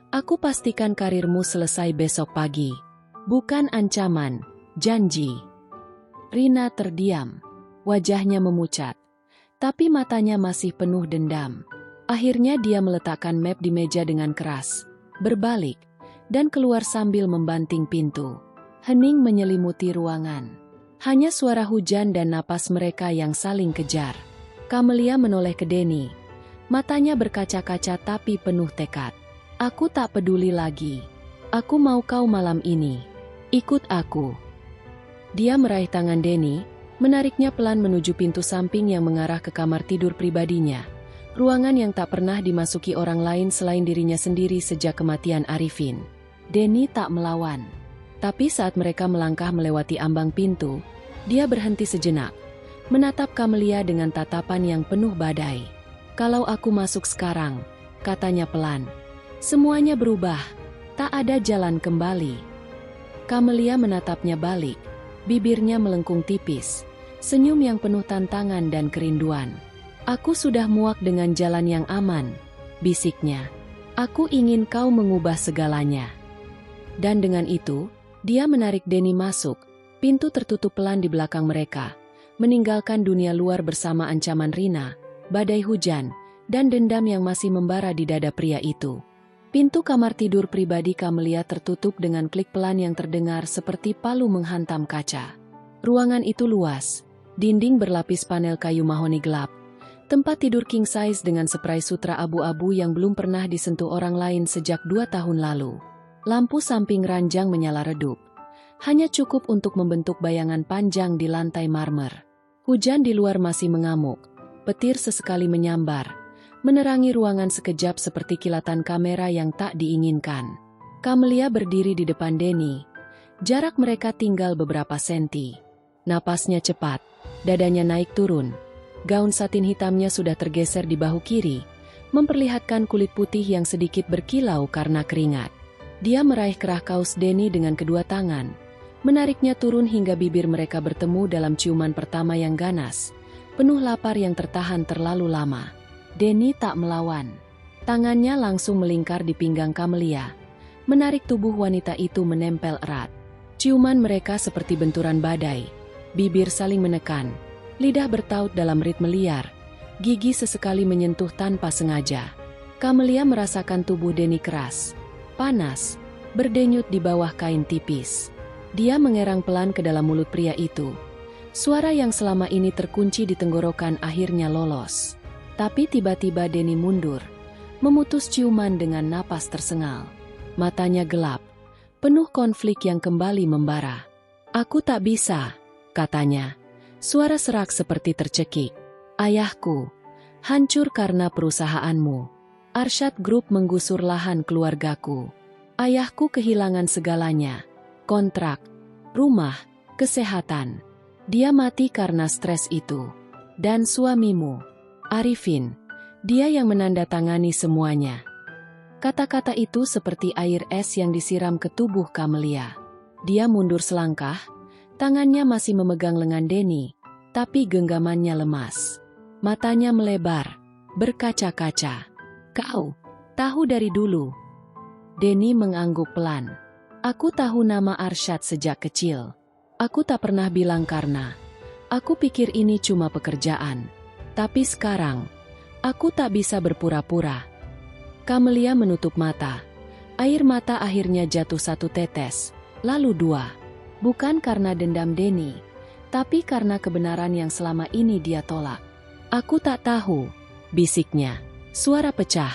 aku pastikan karirmu selesai besok pagi. Bukan ancaman, janji. Rina terdiam. Wajahnya memucat. Tapi matanya masih penuh dendam. Akhirnya dia meletakkan map di meja dengan keras. Berbalik. Dan keluar sambil membanting pintu. Hening menyelimuti ruangan. Hanya suara hujan dan napas mereka yang saling kejar. Kamelia menoleh ke Denny. Matanya berkaca-kaca tapi penuh tekad. Aku tak peduli lagi. Aku mau kau malam ini. Ikut aku. Dia meraih tangan Denny, menariknya pelan menuju pintu samping yang mengarah ke kamar tidur pribadinya. Ruangan yang tak pernah dimasuki orang lain selain dirinya sendiri sejak kematian Arifin. Denny tak melawan. Tapi saat mereka melangkah melewati ambang pintu, dia berhenti sejenak. Menatap Kamelia dengan tatapan yang penuh badai. Kalau aku masuk sekarang, katanya pelan. Semuanya berubah. Tak ada jalan kembali. Kamelia menatapnya balik. Bibirnya melengkung tipis. Senyum yang penuh tantangan dan kerinduan. Aku sudah muak dengan jalan yang aman, bisiknya. Aku ingin kau mengubah segalanya. Dan dengan itu, dia menarik Denny masuk. Pintu tertutup pelan di belakang mereka. Meninggalkan dunia luar bersama ancaman Rina, badai hujan, dan dendam yang masih membara di dada pria itu. Pintu kamar tidur pribadi Kamelia tertutup dengan klik pelan yang terdengar seperti palu menghantam kaca. Ruangan itu luas, dinding berlapis panel kayu mahoni gelap, tempat tidur king size dengan spray sutra abu-abu yang belum pernah disentuh orang lain sejak 2 tahun lalu. Lampu samping ranjang menyala redup, hanya cukup untuk membentuk bayangan panjang di lantai marmer. Hujan di luar masih mengamuk, petir sesekali menyambar, menerangi ruangan sekejap seperti kilatan kamera yang tak diinginkan. Kamelia berdiri di depan Denny. Jarak mereka tinggal beberapa senti. Napasnya cepat, dadanya naik turun. Gaun satin hitamnya sudah tergeser di bahu kiri, memperlihatkan kulit putih yang sedikit berkilau karena keringat. Dia meraih kerah kaus Denny dengan kedua tangan, menariknya turun hingga bibir mereka bertemu dalam ciuman pertama yang ganas, penuh lapar yang tertahan terlalu lama. Denny tak melawan. Tangannya langsung melingkar di pinggang Kamelia, menarik tubuh wanita itu menempel erat. Ciuman mereka seperti benturan badai, bibir saling menekan, lidah bertaut dalam ritme liar, gigi sesekali menyentuh tanpa sengaja. Kamelia merasakan tubuh Denny keras, panas, berdenyut di bawah kain tipis. Dia mengerang pelan ke dalam mulut pria itu. Suara yang selama ini terkunci di tenggorokan akhirnya lolos. Tapi tiba-tiba Denny mundur, memutus ciuman dengan napas tersengal. Matanya gelap, penuh konflik yang kembali membara. Aku tak bisa, katanya. Suara serak seperti tercekik. Ayahku, hancur karena perusahaanmu. Arsyad Group menggusur lahan keluargaku. Ayahku kehilangan segalanya. Kontrak, rumah, kesehatan. Dia mati karena stres itu. Dan suamimu, Arifin, dia yang menandatangani semuanya. Kata-kata itu seperti air es yang disiram ke tubuh Kamelia. Dia mundur selangkah, tangannya masih memegang lengan Denny, tapi genggamannya lemas. Matanya melebar, berkaca-kaca. Kau tahu dari dulu. Denny mengangguk pelan. Aku tahu nama Arsyad sejak kecil. Aku tak pernah bilang karena aku pikir ini cuma pekerjaan. Tapi sekarang, aku tak bisa berpura-pura. Kamelia menutup mata. Air mata akhirnya jatuh 1 tetes, lalu 2. Bukan karena dendam Denny, tapi karena kebenaran yang selama ini dia tolak. Aku tak tahu, bisiknya. Suara pecah.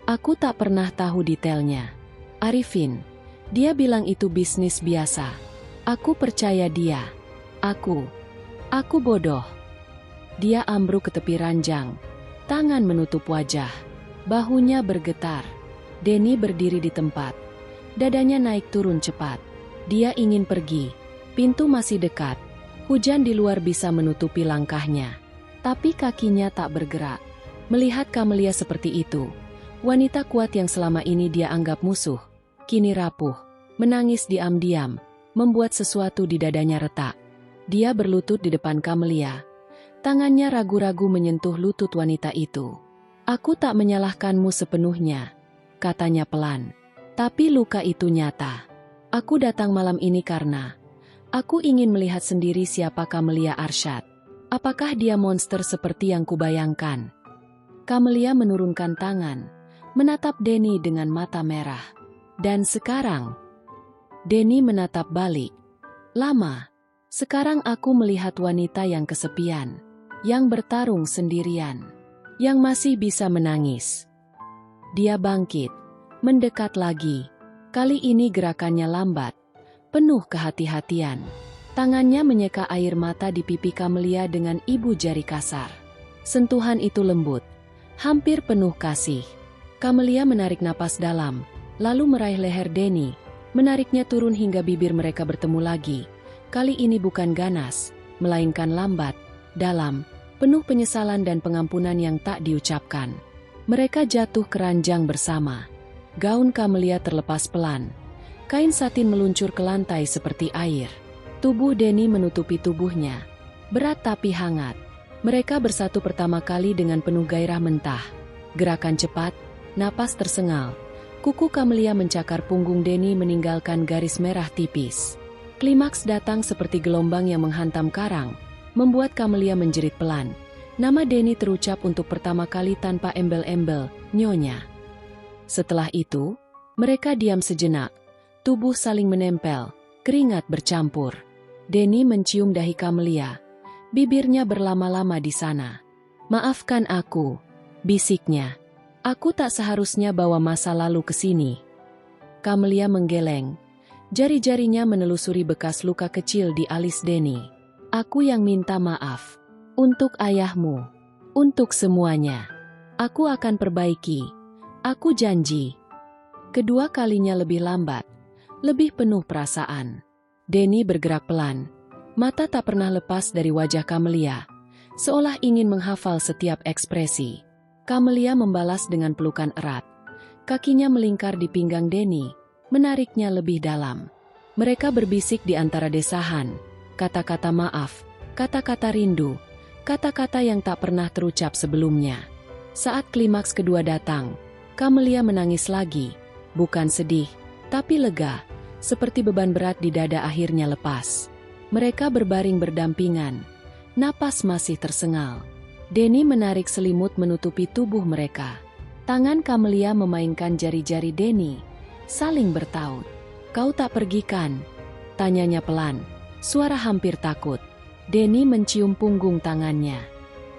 Aku tak pernah tahu detailnya. Arifin, dia bilang itu bisnis biasa. Aku percaya dia. Aku bodoh. Dia ambruk ke tepi ranjang. Tangan menutup wajah. Bahunya bergetar. Denny berdiri di tempat. Dadanya naik turun cepat. Dia ingin pergi. Pintu masih dekat. Hujan di luar bisa menutupi langkahnya. Tapi kakinya tak bergerak. Melihat Kamelia seperti itu, wanita kuat yang selama ini dia anggap musuh, kini rapuh, menangis diam-diam, membuat sesuatu di dadanya retak. Dia berlutut di depan Kamelia. Tangannya ragu-ragu menyentuh lutut wanita itu. Aku tak menyalahkanmu sepenuhnya, katanya pelan. Tapi luka itu nyata. Aku datang malam ini karena aku ingin melihat sendiri siapa Camelia Arsyad. Apakah dia monster seperti yang kubayangkan? Camelia menurunkan tangan, menatap Denny dengan mata merah. Dan sekarang, Denny menatap balik. Lama. Sekarang aku melihat wanita yang kesepian, yang bertarung sendirian, yang masih bisa menangis. Dia bangkit, mendekat lagi. Kali ini gerakannya lambat, penuh kehati-hatian. Tangannya menyeka air mata di pipi Camelia dengan ibu jari kasar. Sentuhan itu lembut, hampir penuh kasih. Camelia menarik napas dalam, lalu meraih leher Denny, menariknya turun hingga bibir mereka bertemu lagi. Kali ini bukan ganas, melainkan lambat, dalam, penuh penyesalan dan pengampunan yang tak diucapkan. Mereka jatuh keranjang bersama. Gaun Camelia terlepas pelan. Kain satin meluncur ke lantai seperti air. Tubuh Denny menutupi tubuhnya. Berat tapi hangat. Mereka bersatu pertama kali dengan penuh gairah mentah. Gerakan cepat, napas tersengal. Kuku Camelia mencakar punggung Denny meninggalkan garis merah tipis. Klimaks datang seperti gelombang yang menghantam karang, membuat Camelia menjerit pelan. Nama Denny terucap untuk pertama kali tanpa embel-embel, nyonya. Setelah itu, mereka diam sejenak. Tubuh saling menempel, keringat bercampur. Denny mencium dahi Camelia. Bibirnya berlama-lama di sana. "Maafkan aku," bisiknya. "Aku tak seharusnya bawa masa lalu ke sini." Camelia menggeleng. Jari-jarinya menelusuri bekas luka kecil di alis Denny. "Aku yang minta maaf. Untuk ayahmu. Untuk semuanya. Aku akan perbaiki. Aku janji." Kedua kalinya lebih lambat, lebih penuh perasaan. Denny bergerak pelan. Mata tak pernah lepas dari wajah Camelia, seolah ingin menghafal setiap ekspresi. Camelia membalas dengan pelukan erat. Kakinya melingkar di pinggang Denny, menariknya lebih dalam. Mereka berbisik di antara desahan, kata-kata maaf, kata-kata rindu, kata-kata yang tak pernah terucap sebelumnya. Saat klimaks kedua datang, Camelia menangis lagi, bukan sedih, tapi lega, seperti beban berat di dada akhirnya lepas. Mereka berbaring berdampingan, napas masih tersengal. Denny menarik selimut menutupi tubuh mereka. Tangan Camelia memainkan jari-jari Denny, saling bertaut. "Kau tak pergi kan?" tanyanya pelan, suara hampir takut. Denny mencium punggung tangannya.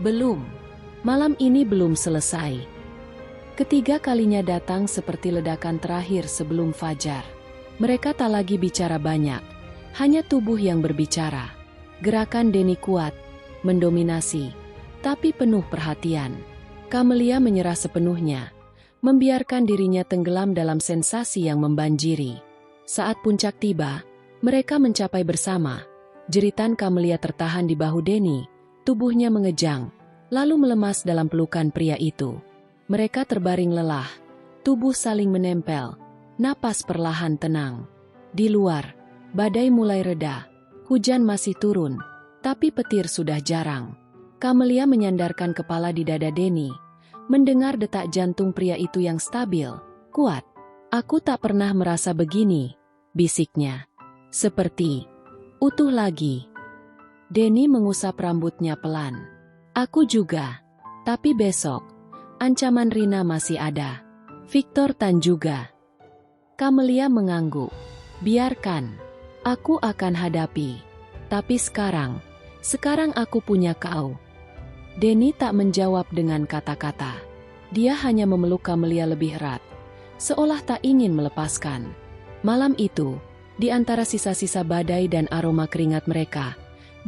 "Belum. Malam ini belum selesai." Ketiga kalinya datang seperti ledakan terakhir sebelum fajar. Mereka tak lagi bicara banyak, hanya tubuh yang berbicara. Gerakan Denny kuat, mendominasi, tapi penuh perhatian. Camelia menyerah sepenuhnya, membiarkan dirinya tenggelam dalam sensasi yang membanjiri. Saat puncak tiba, mereka mencapai bersama. Jeritan Camelia tertahan di bahu Denny, tubuhnya mengejang, lalu melemas dalam pelukan pria itu. Mereka terbaring lelah, tubuh saling menempel, napas perlahan tenang. Di luar, badai mulai reda, hujan masih turun, tapi petir sudah jarang. Camelia menyandarkan kepala di dada Denny, mendengar detak jantung pria itu yang stabil, kuat. "Aku tak pernah merasa begini," bisiknya. "Seperti utuh lagi." Denny mengusap rambutnya pelan. "Aku juga. Tapi besok, ancaman Rina masih ada. Victor Tan juga." Camelia mengangguk. "Biarkan. Aku akan hadapi. Tapi sekarang aku punya kau." Denny tak menjawab dengan kata-kata. Dia hanya memeluk Camelia lebih erat, seolah tak ingin melepaskan. Malam itu, di antara sisa-sisa badai dan aroma keringat mereka,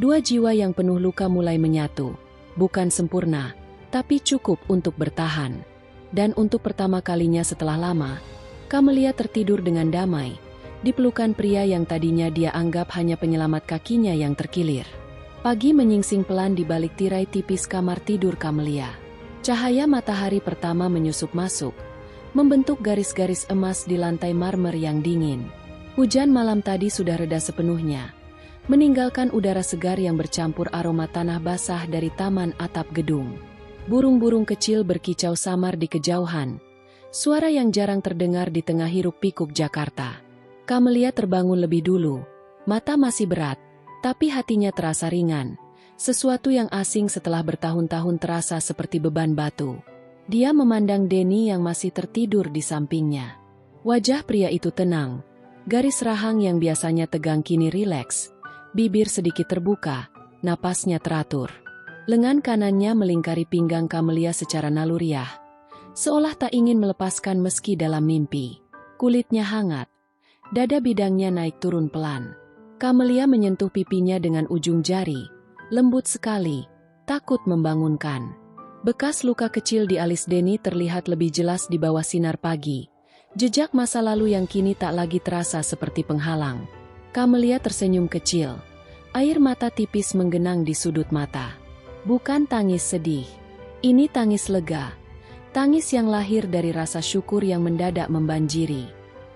dua jiwa yang penuh luka mulai menyatu. Bukan sempurna, tapi cukup untuk bertahan. Dan untuk pertama kalinya setelah lama, Camelia tertidur dengan damai, di pelukan pria yang tadinya dia anggap hanya penyelamat kakinya yang terkilir. Pagi menyingsing pelan di balik tirai tipis kamar tidur Camelia. Cahaya matahari pertama menyusup masuk, membentuk garis-garis emas di lantai marmer yang dingin. Hujan malam tadi sudah reda sepenuhnya, meninggalkan udara segar yang bercampur aroma tanah basah dari taman atap gedung. Burung-burung kecil berkicau samar di kejauhan, suara yang jarang terdengar di tengah hiruk pikuk Jakarta. Kamelia terbangun lebih dulu. Mata masih berat, tapi hatinya terasa ringan. Sesuatu yang asing setelah bertahun-tahun terasa seperti beban batu. Dia memandang Denny yang masih tertidur di sampingnya. Wajah pria itu tenang. Garis rahang yang biasanya tegang kini rileks. Bibir sedikit terbuka, napasnya teratur. Lengan kanannya melingkari pinggang Kamelia secara naluriah. Seolah tak ingin melepaskan meski dalam mimpi. Kulitnya hangat. Dada bidangnya naik turun pelan. Kamelia menyentuh pipinya dengan ujung jari. Lembut sekali, takut membangunkan. Bekas luka kecil di alis Denny terlihat lebih jelas di bawah sinar pagi. Jejak masa lalu yang kini tak lagi terasa seperti penghalang. Kamelia tersenyum kecil. Air mata tipis menggenang di sudut mata. Bukan tangis sedih. Ini tangis lega. Tangis yang lahir dari rasa syukur yang mendadak membanjiri.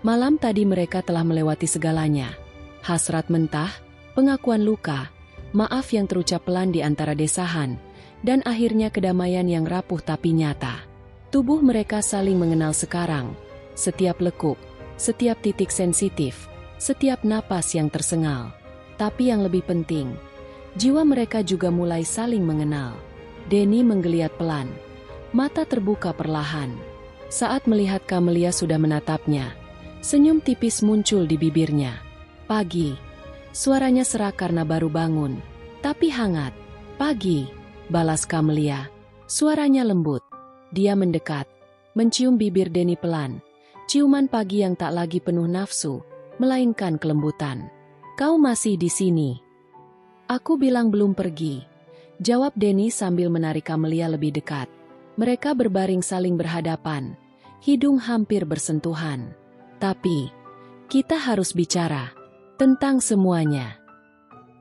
Malam tadi mereka telah melewati segalanya. Hasrat mentah, pengakuan luka, maaf yang terucap pelan di antara desahan, dan akhirnya kedamaian yang rapuh tapi nyata. Tubuh mereka saling mengenal sekarang. Setiap lekuk, setiap titik sensitif, setiap napas yang tersengal. Tapi yang lebih penting, jiwa mereka juga mulai saling mengenal. Denny menggeliat pelan. Mata terbuka perlahan. Saat melihat Kamelia sudah menatapnya, senyum tipis muncul di bibirnya. Pagi. Suaranya serak karena baru bangun. Tapi hangat. Pagi, balas Kamelia. Suaranya lembut. Dia mendekat, mencium bibir Denny pelan. Ciuman pagi yang tak lagi penuh nafsu, melainkan kelembutan. Kau masih di sini. Aku bilang belum pergi. Jawab Denny sambil menarik Kamelia lebih dekat. Mereka berbaring saling berhadapan. Hidung hampir bersentuhan. Tapi, kita harus bicara. Tentang semuanya.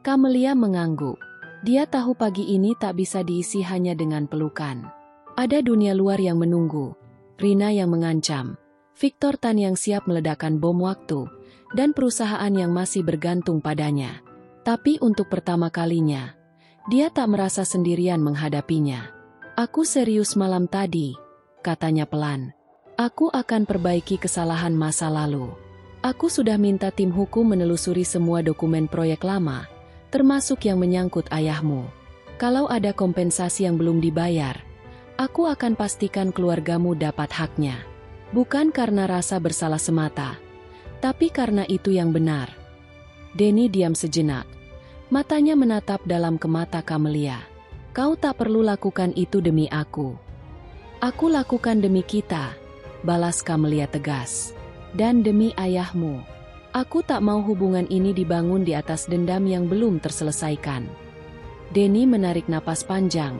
Kamelia mengangguk. Dia tahu pagi ini tak bisa diisi hanya dengan pelukan. Ada dunia luar yang menunggu. Rina yang mengancam. Victor Tan yang siap meledakkan bom waktu. Dan perusahaan yang masih bergantung padanya. Tapi untuk pertama kalinya, dia tak merasa sendirian menghadapinya. Aku serius malam tadi, katanya pelan. Aku akan perbaiki kesalahan masa lalu. Aku sudah minta tim hukum menelusuri semua dokumen proyek lama, termasuk yang menyangkut ayahmu. Kalau ada kompensasi yang belum dibayar, aku akan pastikan keluargamu dapat haknya. Bukan karena rasa bersalah semata, tapi karena itu yang benar. Denny diam sejenak. Matanya menatap dalam ke mata Kamelia. Kau tak perlu lakukan itu demi aku. Aku lakukan demi kita, balas Kamelia tegas. Dan demi ayahmu. Aku tak mau hubungan ini dibangun di atas dendam yang belum terselesaikan. Denny menarik napas panjang,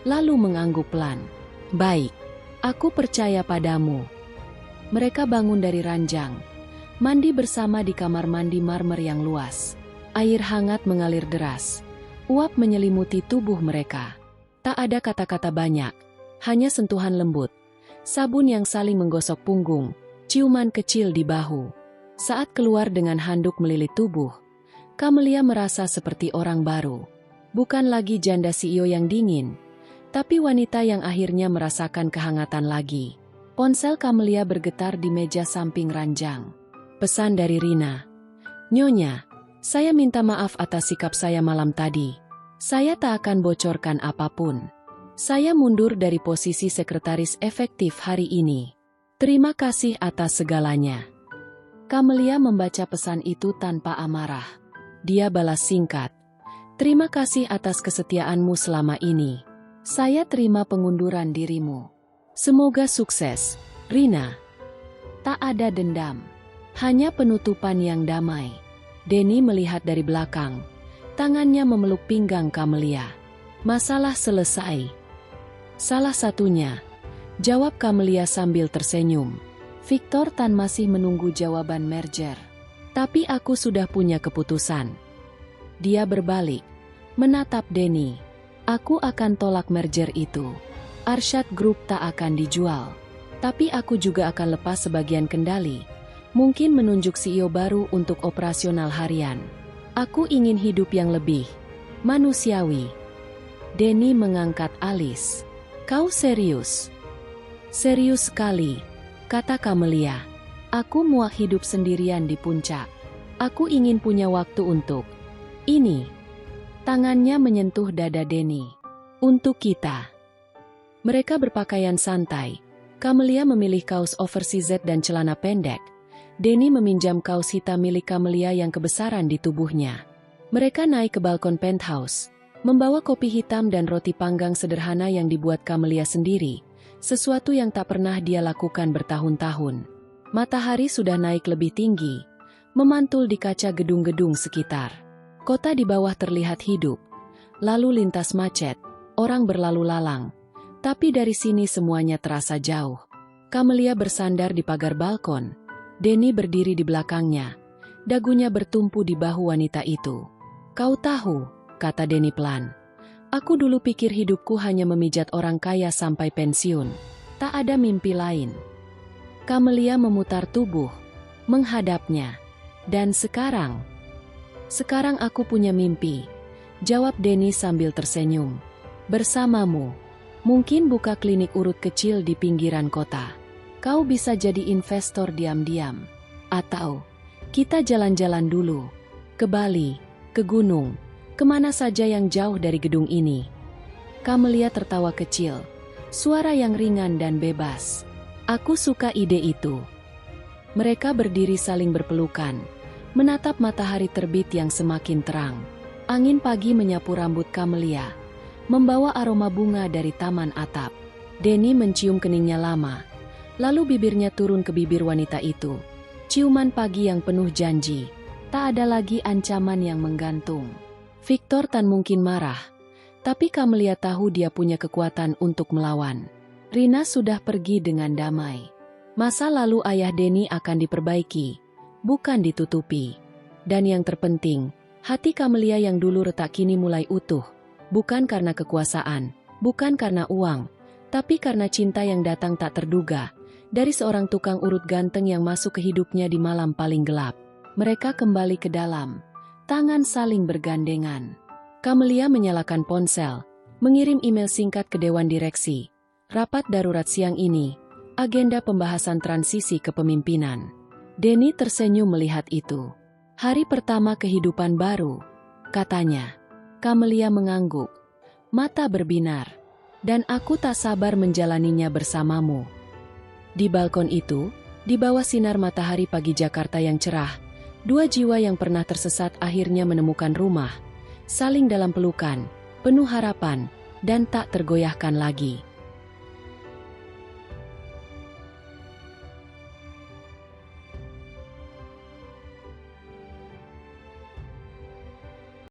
lalu mengangguk pelan. Baik, aku percaya padamu. Mereka bangun dari ranjang, mandi bersama di kamar mandi marmer yang luas. Air hangat mengalir deras, uap menyelimuti tubuh mereka. Tak ada kata-kata banyak, hanya sentuhan lembut, sabun yang saling menggosok punggung, ciuman kecil di bahu. Saat keluar dengan handuk melilit tubuh, Kamelia merasa seperti orang baru. Bukan lagi janda CEO yang dingin, tapi wanita yang akhirnya merasakan kehangatan lagi. Ponsel Kamelia bergetar di meja samping ranjang. Pesan dari Rina. Nyonya, saya minta maaf atas sikap saya malam tadi. Saya tak akan bocorkan apapun. Saya mundur dari posisi sekretaris efektif hari ini. Terima kasih atas segalanya. Kamelia membaca pesan itu tanpa amarah. Dia balas singkat. Terima kasih atas kesetiaanmu selama ini. Saya terima pengunduran dirimu. Semoga sukses, Rina. Tak ada dendam. Hanya penutupan yang damai. Denny melihat dari belakang. Tangannya memeluk pinggang Kamelia. Masalah selesai. Salah satunya. Jawab Kamelia sambil tersenyum. Victor Tan masih menunggu jawaban merger. Tapi aku sudah punya keputusan. Dia berbalik, menatap Denny. Aku akan tolak merger itu. Arsyad Group tak akan dijual. Tapi aku juga akan lepas sebagian kendali. Mungkin menunjuk CEO baru untuk operasional harian. Aku ingin hidup yang lebih manusiawi. Denny mengangkat alis. Kau serius? Serius sekali, kata Kamelia. Aku muak hidup sendirian di puncak. Aku ingin punya waktu untuk ini. Tangannya menyentuh dada Denny. Untuk kita. Mereka berpakaian santai. Camelia memilih kaos oversize dan celana pendek. Denny meminjam kaos hitam milik Camelia yang kebesaran di tubuhnya. Mereka naik ke balkon penthouse, membawa kopi hitam dan roti panggang sederhana yang dibuat Camelia sendiri, sesuatu yang tak pernah dia lakukan bertahun-tahun. Matahari sudah naik lebih tinggi, memantul di kaca gedung-gedung sekitar. Kota di bawah terlihat hidup, lalu lintas macet, orang berlalu lalang. Tapi dari sini semuanya terasa jauh. Camelia bersandar di pagar balkon. Denny berdiri di belakangnya. Dagunya bertumpu di bahu wanita itu. Kau tahu, kata Denny pelan. Aku dulu pikir hidupku hanya memijat orang kaya sampai pensiun. Tak ada mimpi lain. Camelia memutar tubuh, menghadapnya. Dan sekarang? Sekarang aku punya mimpi, jawab Denny sambil tersenyum. Bersamamu. Mungkin buka klinik urut kecil di pinggiran kota. Kau bisa jadi investor diam-diam. Atau, kita jalan-jalan dulu. Ke Bali, ke gunung, kemana saja yang jauh dari gedung ini. Camelia tertawa kecil, suara yang ringan dan bebas. Aku suka ide itu. Mereka berdiri saling berpelukan, menatap matahari terbit yang semakin terang. Angin pagi menyapu rambut Camelia, membawa aroma bunga dari taman atap. Denny mencium keningnya lama, lalu bibirnya turun ke bibir wanita itu. Ciuman pagi yang penuh janji, tak ada lagi ancaman yang menggantung. Victor tak mungkin marah, tapi Camelia tahu dia punya kekuatan untuk melawan. Rina sudah pergi dengan damai. Masa lalu ayah Denny akan diperbaiki, bukan ditutupi. Dan yang terpenting, hati Camelia yang dulu retak kini mulai utuh. Bukan karena kekuasaan, bukan karena uang, tapi karena cinta yang datang tak terduga, dari seorang tukang urut ganteng yang masuk ke hidupnya di malam paling gelap. Mereka kembali ke dalam, tangan saling bergandengan. Camelia menyalakan ponsel, mengirim email singkat ke Dewan Direksi. Rapat darurat siang ini, agenda pembahasan transisi kepemimpinan. Denny tersenyum melihat itu. Hari pertama kehidupan baru, katanya. Camelia mengangguk, mata berbinar. Dan aku tak sabar menjalaninya bersamamu. Di balkon itu, di bawah sinar matahari pagi Jakarta yang cerah, dua jiwa yang pernah tersesat akhirnya menemukan rumah, saling dalam pelukan, penuh harapan, dan tak tergoyahkan lagi.